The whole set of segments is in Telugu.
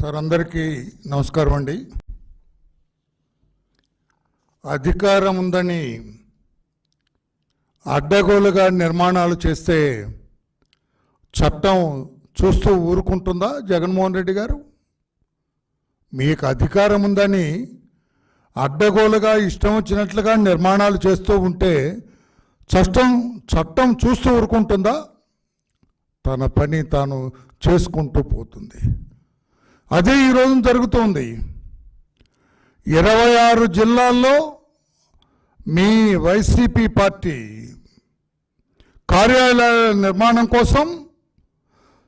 సార్ అందరికీ నమస్కారం అండి. అధికారం ఉందని అడ్డగోలుగా నిర్మాణాలు చేస్తే చట్టం చూస్తూ ఊరుకుంటుందా జగన్మోహన్ రెడ్డి గారు? మీకు అధికారం ఉందని అడ్డగోలుగా ఇష్టం వచ్చినట్లుగా నిర్మాణాలు చేస్తూ ఉంటే చట్టం చూస్తూ ఊరుకుంటుందా? తన పని తాను చేసుకుంటూ పోతుంది. అదే ఈరోజు జరుగుతోంది. 26 జిల్లాల్లో మీ వైసీపీ పార్టీ కార్యాలయాల నిర్మాణం కోసం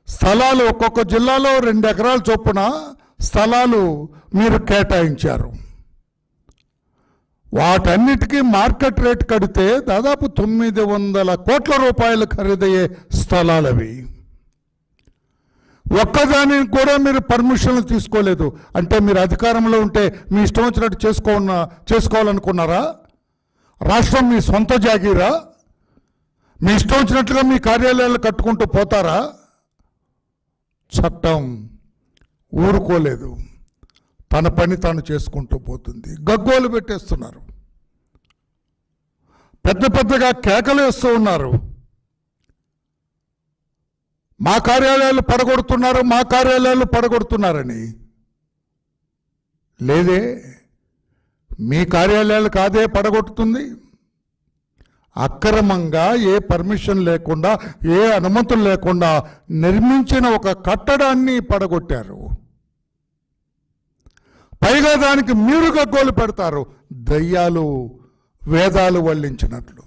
స్థలాలు ఒక్కొక్క జిల్లాలో 2 ఎకరాల చొప్పున స్థలాలు మీరు కేటాయించారు. వాటన్నిటికీ మార్కెట్ రేట్ కడితే దాదాపు 900 కోట్ల రూపాయలు ఖరీదయ్యే స్థలాలు అవి. ఒక్కదానికి కూడా మీరు పర్మిషన్లు తీసుకోలేదు. అంటే మీరు అధికారంలో ఉంటే మీ ఇష్టం వచ్చినట్టు చేసుకోవాలనుకున్నారా? రాష్ట్రం మీ సొంత జాగీరా? మీ ఇష్టం వచ్చినట్లుగా మీ కార్యాలయాలు కట్టుకుంటూ పోతారా? చట్టం ఊరుకోలేదు, తన పని తాను చేసుకుంటూ పోతుంది. గగ్గోలు పెట్టేస్తున్నారు, పెద్దగా కేకలు వేస్తూ ఉన్నారు. మా కార్యాలయాలు పడగొడుతున్నారని. లేదే, మీ కార్యాలయాలు కాదే పడగొడుతుంది. అక్రమంగా ఏ పర్మిషన్ లేకుండా, ఏ అనుమతులు లేకుండా నిర్మించిన ఒక కట్టడాన్ని పడగొట్టారు. పైగా దానికి మీరు గగ్గోలు పెడతారు, దయ్యాలు వేదాలు వల్లించినట్లు.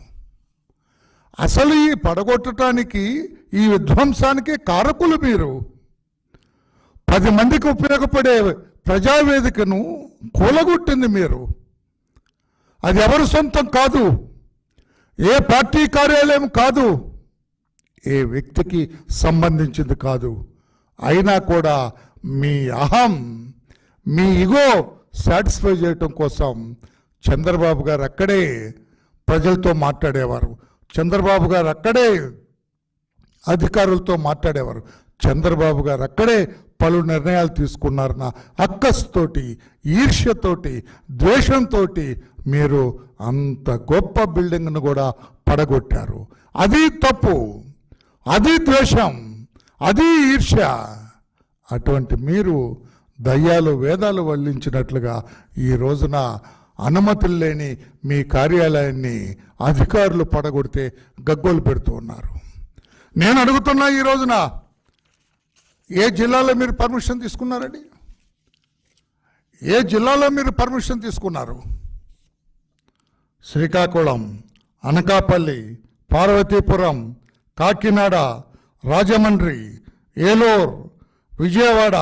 అసలు ఈ పడగొట్టడానికి, ఈ విధ్వంసానికి కారకులు మీరు. 10 మందికి ఉపయోగపడే ప్రజావేదికను కూలగొట్టింది మీరు. అది ఎవరి సొంతం కాదు, ఏ పార్టీ కార్యాలయం కాదు, ఏ వ్యక్తికి సంబంధించింది కాదు. అయినా కూడా మీ అహం, మీ ఇగో సాటిస్ఫై చేయటం కోసం చంద్రబాబు గారు అక్కడే ప్రజలతో మాట్లాడేవారు. చంద్రబాబు గారు అక్కడే అధికారులతో మాట్లాడేవారు. చంద్రబాబు గారు అక్కడే పలు నిర్ణయాలు తీసుకున్నారన్న అక్కస్తోటి, ఈర్ష్యతోటి, ద్వేషంతో మీరు అంత గొప్ప బిల్డింగ్ను కూడా పడగొట్టారు. అది తప్పు, అది ద్వేషం, అది ఈర్ష్య. అటువంటి మీరు దయ్యాలు వేదాలు వల్లించినట్లుగా ఈ రోజున అనుమతులు లేని మీ కార్యాలయాన్ని అధికారులు పడగొడితే గగ్గోలు పెడుతూ ఉన్నారు. నేను అడుగుతున్నా, ఈ రోజున ఏ జిల్లాలో మీరు పర్మిషన్ తీసుకున్నారండి? ఏ జిల్లాలో మీరు పర్మిషన్ తీసుకున్నారు? శ్రీకాకుళం, అనకాపల్లి, పార్వతీపురం, కాకినాడ, రాజమండ్రి, ఏలూరు, విజయవాడ,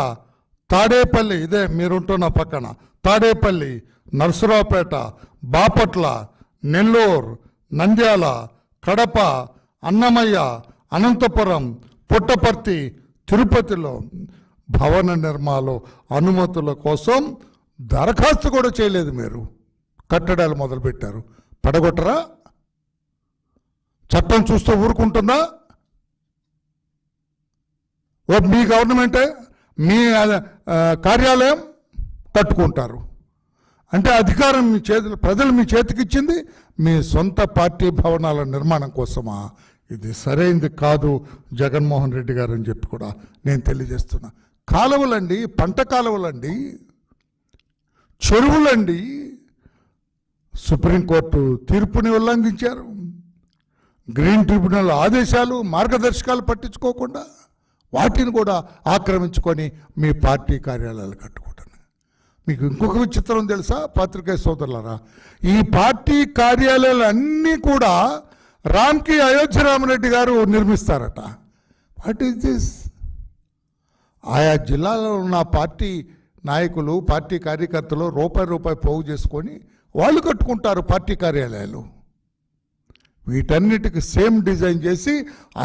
తాడేపల్లి, ఇదే మీరుంటున్న పక్కన తాడేపల్లి, నర్సరావుపేట, బాపట్ల, నెల్లూరు, నంద్యాల, కడప, అన్నమయ్య, అనంతపురం, పుట్టపర్తి, తిరుపతిలో భవన నిర్మాణ అనుమతుల కోసం దరఖాస్తు కూడా చేయలేదు. మీరు కట్టడాలు మొదలుపెట్టారు. పడగొట్టరా? చట్టం చూస్తూ ఊరుకుంటుందా? మీ గవర్నమెంటే, మీ కార్యాలయం కట్టుకుంటారు. అంటే అధికారం మీ చేతులు, ప్రజలు మీ చేతికి ఇచ్చింది మీ సొంత పార్టీ భవనాల నిర్మాణం కోసమా? ఇది సరైనది కాదు జగన్మోహన్ రెడ్డి గారు అని చెప్పి కూడా నేను తెలియజేస్తున్నా. కాలువలండి, పంట కాలువలండి, చెరువులండి, సుప్రీంకోర్టు తీర్పుని ఉల్లంఘించారు. గ్రీన్ ట్రిబ్యునల్ ఆదేశాలు, మార్గదర్శకాలు పట్టించుకోకుండా వాటిని కూడా ఆక్రమించుకొని మీ పార్టీ కార్యాలయాలు కట్టుకుంటున్నారు. మీకు ఇంకొక విచిత్రం తెలుసా పాత్రికేయ సోదరులారా? ఈ పార్టీ కార్యాలయాలు అన్నీ కూడా రామ్కి అయోధ్య రామరెడ్డి గారు నిర్మిస్తారట. What is this? ఆయా జిల్లాలో ఉన్న పార్టీ నాయకులు, పార్టీ కార్యకర్తలు రూపాయి పోగు చేసుకొని వాళ్ళు కట్టుకుంటారు పార్టీ కార్యాలయాలు. వీటన్నిటికి సేమ్ డిజైన్ చేసి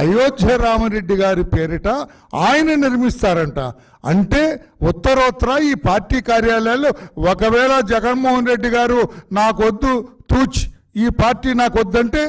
అయోధ్య రామరెడ్డి గారి పేరిట ఆయన నిర్మిస్తారంట. అంటే ఉత్తరోత్తర ఈ పార్టీ కార్యాలయాలు, ఒకవేళ జగన్మోహన్ రెడ్డి గారు నాకొద్దు తూచ్, ఈ పార్టీ నాకొద్దంటే